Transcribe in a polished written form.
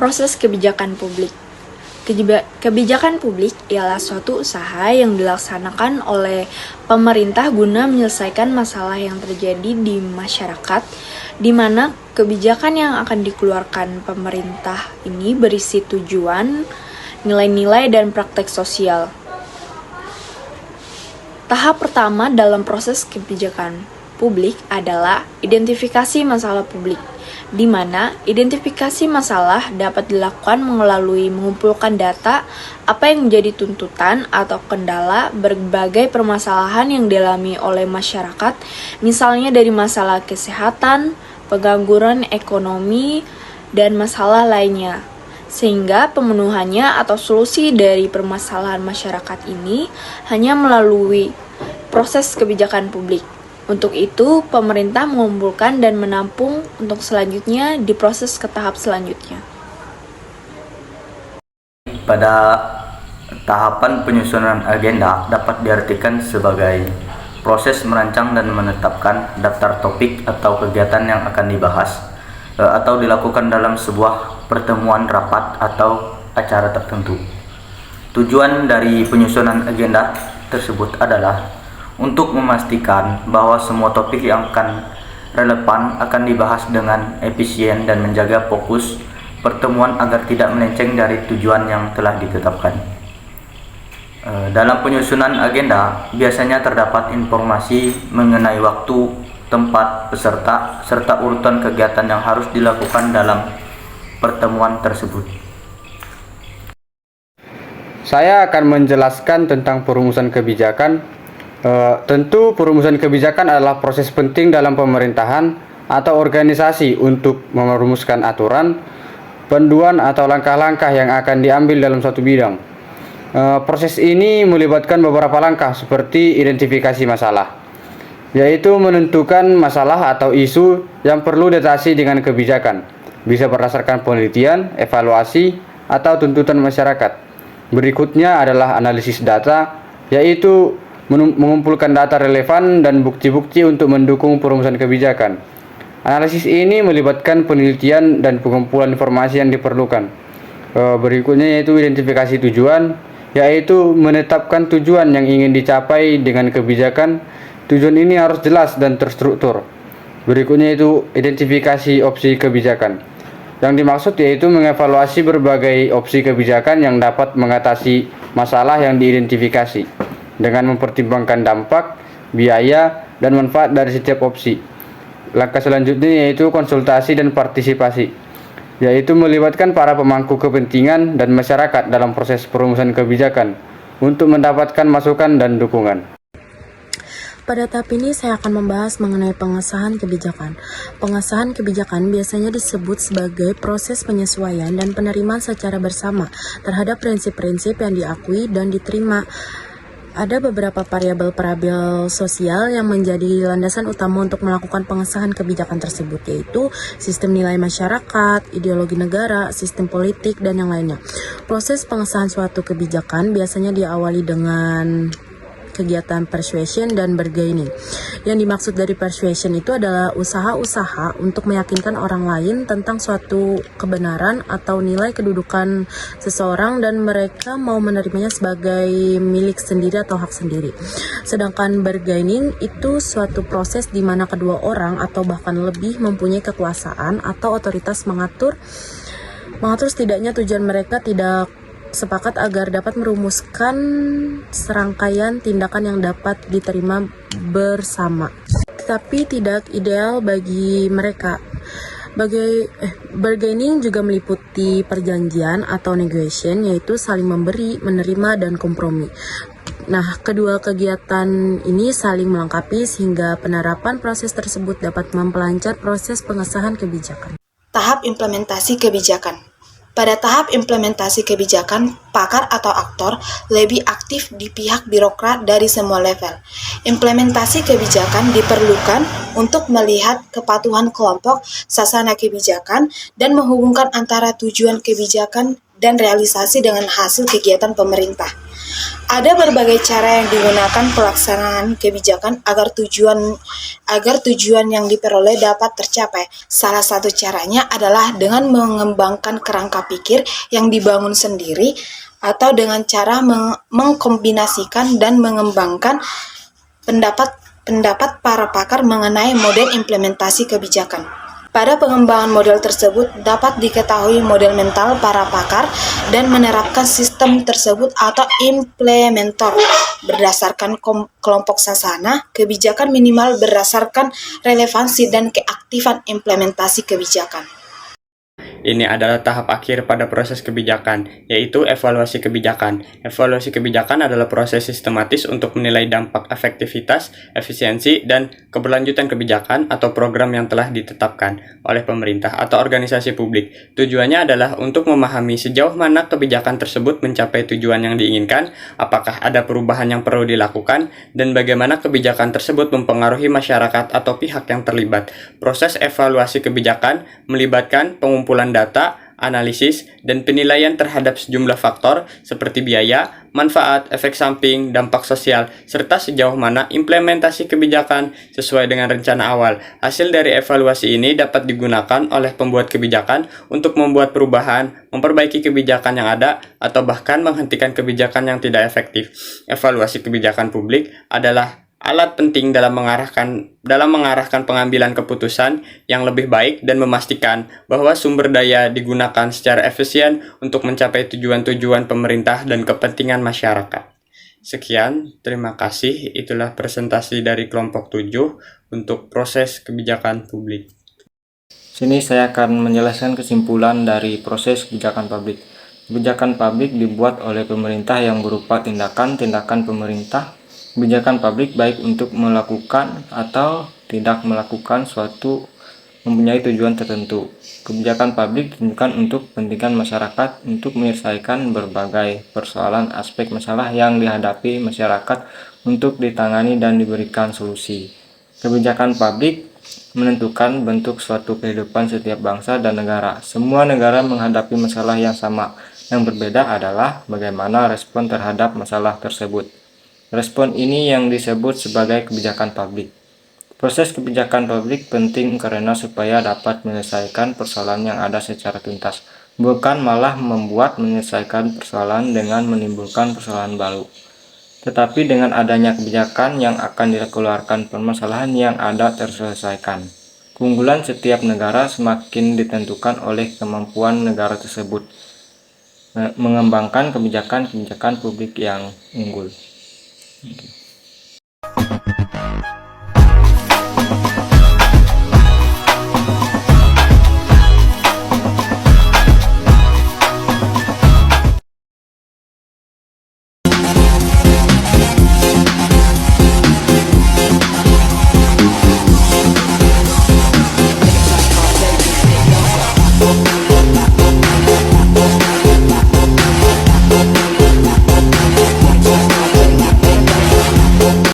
Proses kebijakan publik. Kebijakan publik ialah suatu usaha yang dilaksanakan oleh pemerintah guna menyelesaikan masalah yang terjadi di masyarakat, di mana kebijakan yang akan dikeluarkan pemerintah ini berisi tujuan, nilai-nilai, dan praktek sosial. Tahap pertama dalam proses kebijakan publik adalah identifikasi masalah publik, di mana identifikasi masalah dapat dilakukan melalui mengumpulkan data apa yang menjadi tuntutan atau kendala berbagai permasalahan yang dialami oleh masyarakat, misalnya dari masalah kesehatan, pengangguran ekonomi, dan masalah lainnya. Sehingga pemenuhannya atau solusi dari permasalahan masyarakat ini hanya melalui proses kebijakan publik. Untuk itu, pemerintah mengumpulkan dan menampung untuk selanjutnya diproses ke tahap selanjutnya. Pada tahapan penyusunan agenda dapat diartikan sebagai proses merancang dan menetapkan daftar topik atau kegiatan yang akan dibahas atau dilakukan dalam sebuah pertemuan rapat atau acara tertentu. Tujuan dari penyusunan agenda tersebut adalah untuk memastikan bahwa semua topik yang akan relevan akan dibahas dengan efisien dan menjaga fokus pertemuan agar tidak melenceng dari tujuan yang telah ditetapkan. Dalam penyusunan agenda, biasanya terdapat informasi mengenai waktu, tempat, peserta, serta urutan kegiatan yang harus dilakukan dalam pertemuan tersebut. Saya akan menjelaskan tentang perumusan kebijakan. Tentu perumusan kebijakan adalah proses penting dalam pemerintahan atau organisasi untuk merumuskan aturan, panduan atau langkah-langkah yang akan diambil dalam suatu bidang. Proses ini melibatkan beberapa langkah seperti identifikasi masalah, yaitu menentukan masalah atau isu yang perlu diatasi dengan kebijakan, bisa berdasarkan penelitian, evaluasi, atau tuntutan masyarakat. Berikutnya adalah analisis data, yaitu mengumpulkan data relevan dan bukti-bukti untuk mendukung perumusan kebijakan. Analisis ini melibatkan penelitian dan pengumpulan informasi yang diperlukan. Berikutnya yaitu identifikasi tujuan, yaitu menetapkan tujuan yang ingin dicapai dengan kebijakan. Tujuan ini harus jelas dan terstruktur. Berikutnya itu identifikasi opsi kebijakan. Yang dimaksud yaitu mengevaluasi berbagai opsi kebijakan yang dapat mengatasi masalah yang diidentifikasi dengan mempertimbangkan dampak, biaya, dan manfaat dari setiap opsi. Langkah selanjutnya yaitu konsultasi dan partisipasi, yaitu melibatkan para pemangku kepentingan dan masyarakat dalam proses perumusan kebijakan untuk mendapatkan masukan dan dukungan. Pada tahap ini saya akan membahas mengenai pengesahan kebijakan. Pengesahan kebijakan biasanya disebut sebagai proses penyesuaian dan penerimaan secara bersama terhadap prinsip-prinsip yang diakui dan diterima. Ada beberapa variabel sosial yang menjadi landasan utama untuk melakukan pengesahan kebijakan tersebut, yaitu sistem nilai masyarakat, ideologi negara, sistem politik, dan yang lainnya. Proses pengesahan suatu kebijakan biasanya diawali dengan kegiatan persuasion dan bargaining. Yang dimaksud dari persuasion itu adalah usaha-usaha untuk meyakinkan orang lain tentang suatu kebenaran atau nilai kedudukan seseorang dan mereka mau menerimanya sebagai milik sendiri atau hak sendiri. Sedangkan bargaining itu suatu proses di mana kedua orang atau bahkan lebih mempunyai kekuasaan atau otoritas mengatur setidaknya tujuan mereka tidak sepakat agar dapat merumuskan serangkaian tindakan yang dapat diterima bersama, tetapi tidak ideal bagi mereka. Bargaining juga meliputi perjanjian atau negotiation, yaitu saling memberi, menerima, dan kompromi. Nah, kedua kegiatan ini saling melengkapi sehingga penerapan proses tersebut dapat memperlancar proses pengesahan kebijakan. Tahap implementasi kebijakan. Pada tahap implementasi kebijakan, pakar atau aktor lebih aktif di pihak birokrat dari semua level. Implementasi kebijakan diperlukan untuk melihat kepatuhan kelompok sasaran kebijakan dan menghubungkan antara tujuan kebijakan dan realisasi dengan hasil kegiatan pemerintah. Ada berbagai cara yang digunakan pelaksanaan kebijakan agar tujuan yang diperoleh dapat tercapai. Salah satu caranya adalah dengan mengembangkan kerangka pikir yang dibangun sendiri atau dengan cara mengkombinasikan dan mengembangkan pendapat para pakar mengenai model implementasi kebijakan. Pada pengembangan model tersebut dapat diketahui model mental para pakar dan menerapkan sistem tersebut atau implementer berdasarkan kelompok sasana kebijakan minimal berdasarkan relevansi dan keaktifan implementasi kebijakan. Ini adalah tahap akhir pada proses kebijakan, yaitu evaluasi kebijakan. Evaluasi kebijakan adalah proses sistematis untuk menilai dampak, efektivitas, efisiensi, dan keberlanjutan kebijakan atau program yang telah ditetapkan oleh pemerintah atau organisasi publik. Tujuannya adalah untuk memahami sejauh mana kebijakan tersebut mencapai tujuan yang diinginkan, apakah ada perubahan yang perlu dilakukan, dan bagaimana kebijakan tersebut mempengaruhi masyarakat atau pihak yang terlibat. Proses evaluasi kebijakan melibatkan pengumpulan data, analisis, dan penilaian terhadap sejumlah faktor seperti biaya, manfaat, efek samping, dampak sosial, serta sejauh mana implementasi kebijakan sesuai dengan rencana awal. Hasil dari evaluasi ini dapat digunakan oleh pembuat kebijakan untuk membuat perubahan, memperbaiki kebijakan yang ada, atau bahkan menghentikan kebijakan yang tidak efektif. Evaluasi kebijakan publik adalah alat penting dalam mengarahkan pengambilan keputusan yang lebih baik dan memastikan bahwa sumber daya digunakan secara efisien untuk mencapai tujuan-tujuan pemerintah dan kepentingan masyarakat. Sekian, terima kasih. Itulah presentasi dari kelompok 7 untuk proses kebijakan publik. Sini saya akan menjelaskan kesimpulan dari proses kebijakan publik. Kebijakan publik dibuat oleh pemerintah yang berupa tindakan-tindakan pemerintah. Kebijakan publik baik untuk melakukan atau tidak melakukan suatu mempunyai tujuan tertentu. Kebijakan publik ditujukan untuk kepentingan masyarakat untuk menyelesaikan berbagai persoalan aspek masalah yang dihadapi masyarakat untuk ditangani dan diberikan solusi. Kebijakan publik menentukan bentuk suatu kehidupan setiap bangsa dan negara. Semua negara menghadapi masalah yang sama. Yang berbeda adalah bagaimana respon terhadap masalah tersebut. Respon ini yang disebut sebagai kebijakan publik. Proses kebijakan publik penting karena supaya dapat menyelesaikan persoalan yang ada secara tuntas, bukan malah menyelesaikan persoalan dengan menimbulkan persoalan baru. Tetapi dengan adanya kebijakan yang akan dikeluarkan, permasalahan yang ada terselesaikan. Keunggulan setiap negara semakin ditentukan oleh kemampuan negara tersebut mengembangkan kebijakan publik yang unggul. Thank you.